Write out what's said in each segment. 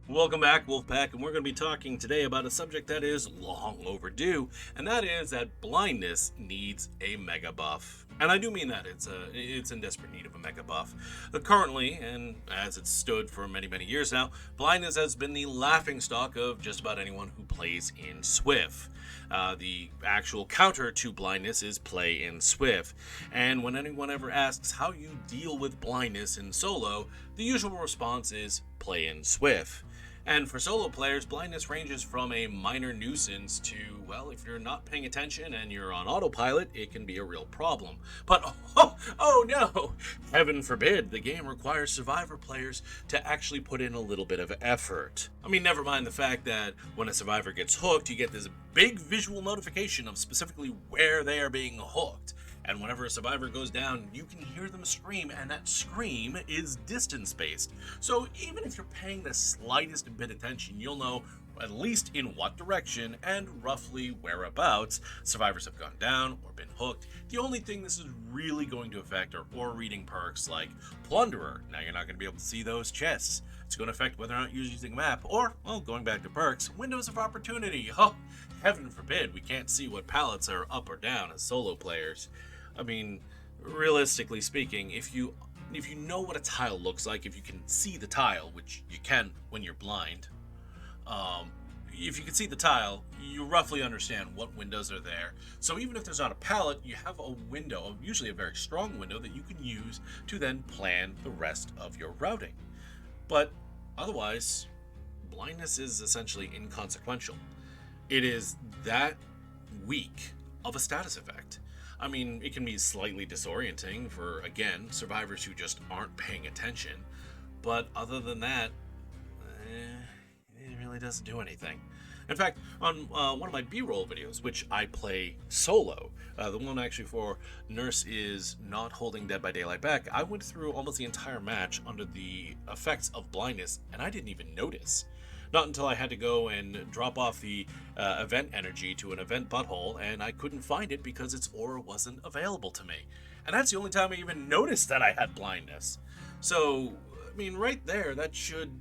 Welcome back, Wolfpack, and we're going to be talking today about a subject that is long overdue, and that is that blindness needs a mega buff. And I do mean that it's in desperate need of a mega buff. Currently, and as it's stood for many years now, blindness has been the laughingstock of just about anyone who plays in Swift. The actual counter to blindness is play in Swift, and when anyone ever asks how you deal with blindness in solo, the usual response is play in Swift. And for solo players, blindness ranges from a minor nuisance to, well, if you're not paying attention and you're on autopilot, it can be a real problem. But oh no! Heaven forbid, the game requires survivor players to actually put in a little bit of effort. I mean, never mind the fact that when a survivor gets hooked, you get this big visual notification of specifically where they are being hooked. And whenever a survivor goes down, you can hear them scream, and that scream is distance-based. So even if you're paying the slightest bit attention, you'll know at least in what direction and roughly whereabouts survivors have gone down or been hooked. The only thing this is really going to affect are aura reading perks like Plunderer. Now you're not going to be able to see those chests. It's going to affect whether or not you're using a map, or, well, going back to perks, windows of opportunity. Oh, heaven forbid we can't see what pallets are up or down as solo players. I mean, realistically speaking, if you know what a tile looks like, if you can see the tile, which you can when you're blind, if you can see the tile, you roughly understand what windows are there. So even if there's not a pallet, you have a window, usually a very strong window, that you can use to then plan the rest of your routing. But otherwise, blindness is essentially inconsequential. It is that weak of a status effect. I mean, it can be slightly disorienting for, again, survivors who just aren't paying attention, but other than that, it really doesn't do anything. In fact, on one of my B-roll videos, which I play solo, the one actually for Nurse is not holding Dead by Daylight back, I went through almost the entire match under the effects of blindness, and I didn't even notice. Not until I had to go and drop off the event energy to an event butthole, and I couldn't find it because its aura wasn't available to me. And that's the only time I even noticed that I had blindness. So, I mean, right there, that should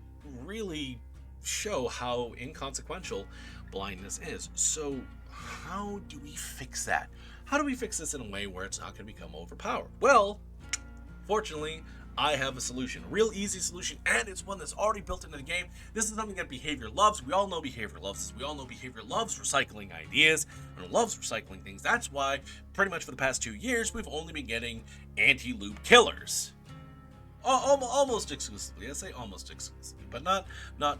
really show how inconsequential blindness is. So, how do we fix that? How do we fix this in a way where it's not going to become overpowered? Well, fortunately, I have a solution, a real easy solution, and it's one that's already built into the game. This is something that behavior loves. We all know behavior loves this. We all know behavior loves recycling ideas and loves recycling things. That's why, pretty much for the past 2 years, we've only been getting anti-loop killers. Almost exclusively. I say almost exclusively, but not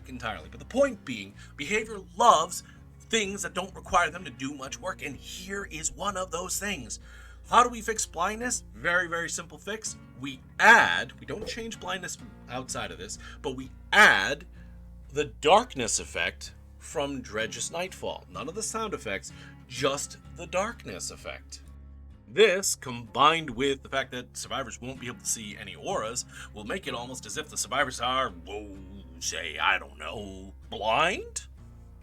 entirely. But the point being, behavior loves things that don't require them to do much work, and here is one of those things. How do we fix blindness? Very simple fix. We don't change blindness outside of this, but we add the darkness effect from Dredge's Nightfall. None of the sound effects, just the darkness effect. This, combined with the fact that survivors won't be able to see any auras, will make it almost as if the survivors are, I don't know, blind?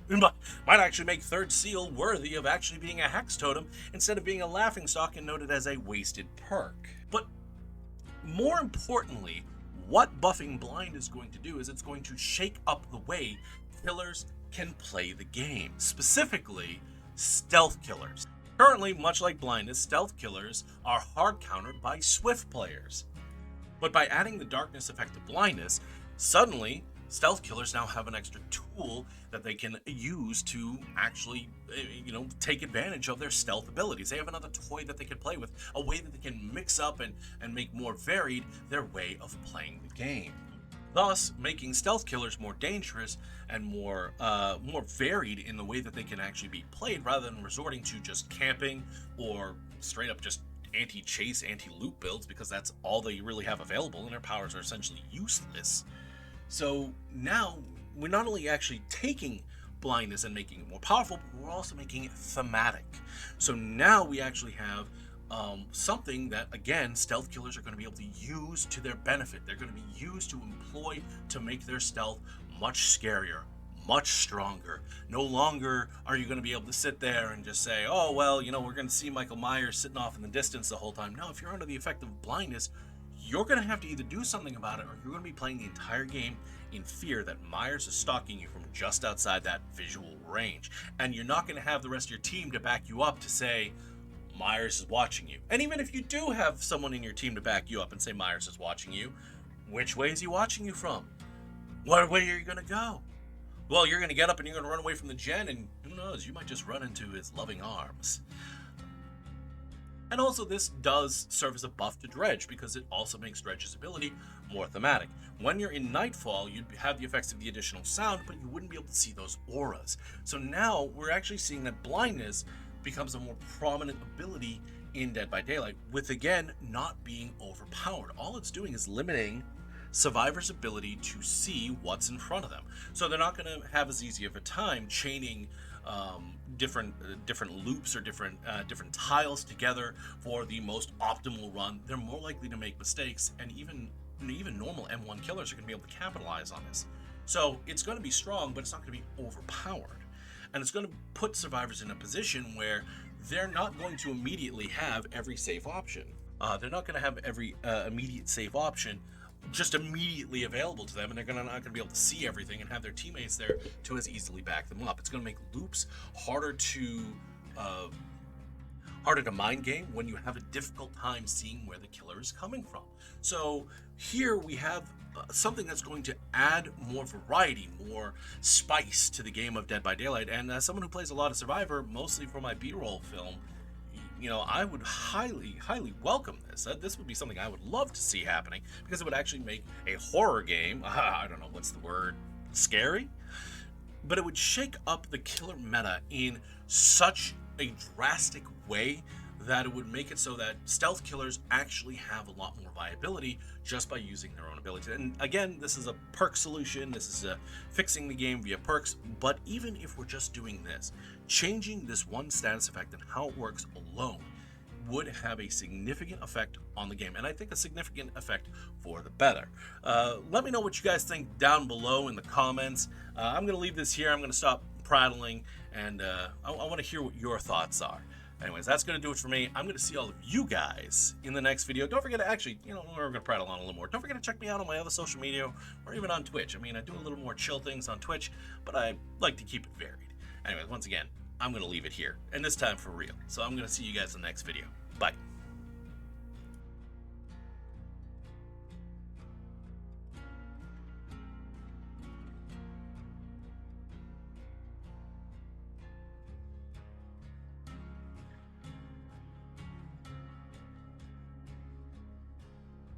Might actually make Third Seal worthy of actually being a hex totem instead of being a laughingstock and noted as a wasted perk. But more importantly, what buffing blind is going to do is it's going to shake up the way killers can play the game, specifically stealth killers. Currently, much like blindness, stealth killers are hard countered by Swift players. But by adding the darkness effect to blindness, suddenly stealth killers now have an extra tool that they can use to actually, take advantage of their stealth abilities. They have another toy that they can play with, a way that they can mix up and make more varied their way of playing the game. Thus, making stealth killers more dangerous and more varied in the way that they can actually be played, rather than resorting to just camping or straight up just anti-chase, anti-loop builds, because that's all they really have available and their powers are essentially useless. So now we're not only actually taking blindness and making it more powerful, but we're also making it thematic. So now we actually have something that, again, stealth killers are going to be able to use to their benefit. They're going to be used to employ to make their stealth much scarier, much stronger. No longer are you going to be able to sit there and just say, oh, well, we're going to see Michael Myers sitting off in the distance the whole time. No, if you're under the effect of blindness, you're going to have to either do something about it, or you're going to be playing the entire game in fear that Myers is stalking you from just outside that visual range. And you're not going to have the rest of your team to back you up to say, Myers is watching you. And even if you do have someone in your team to back you up and say Myers is watching you, which way is he watching you from? What way are you going to go? Well, you're going to get up and you're going to run away from the gen, and who knows, you might just run into his loving arms. And also, this does serve as a buff to Dredge, because it also makes Dredge's ability more thematic. When you're in Nightfall, you'd have the effects of the additional sound, but you wouldn't be able to see those auras. So now, we're actually seeing that blindness becomes a more prominent ability in Dead by Daylight, with, again, not being overpowered. All it's doing is limiting survivors' ability to see what's in front of them. So they're not going to have as easy of a time chaining different loops or different tiles together for the most optimal run. They're more likely to make mistakes, and even normal M1 killers are going to be able to capitalize on this. So it's going to be strong, but it's not going to be overpowered. And it's going to put survivors in a position where they're not going to immediately have every safe option. They're not going to have every immediate safe option just immediately available to them, and they're not going to be able to see everything and have their teammates there to as easily back them up. It's going to make loops harder to mind game when you have a difficult time seeing where the killer is coming from. So here we have something that's going to add more variety, more spice to the game of Dead by Daylight. And as someone who plays a lot of Survivor, mostly for my B-roll film, you know, I would highly welcome this. This would be something I would love to see happening, because it would actually make a horror game, I don't know, what's the word, scary? But it would shake up the killer meta in such a drastic way that it would make it so that stealth killers actually have a lot more viability just by using their own ability. And again, this is a perk solution, this is fixing the game via perks, but even if we're just doing this, changing this one status effect and how it works alone would have a significant effect on the game, and I think a significant effect for the better. Let me know what you guys think down below in the comments. I'm going to leave this here. I'm going to stop prattling, and I want to hear what your thoughts are. Anyways, that's going to do it for me. I'm going to see all of you guys in the next video. Don't forget to actually, you know, we're going to prattle on a little more. Don't forget to check me out on my other social media, or even on Twitch. I mean, I do a little more chill things on Twitch, but I like to keep it varied. Anyways, once again, I'm going to leave it here, and this time for real. So I'm going to see you guys in the next video. Bye.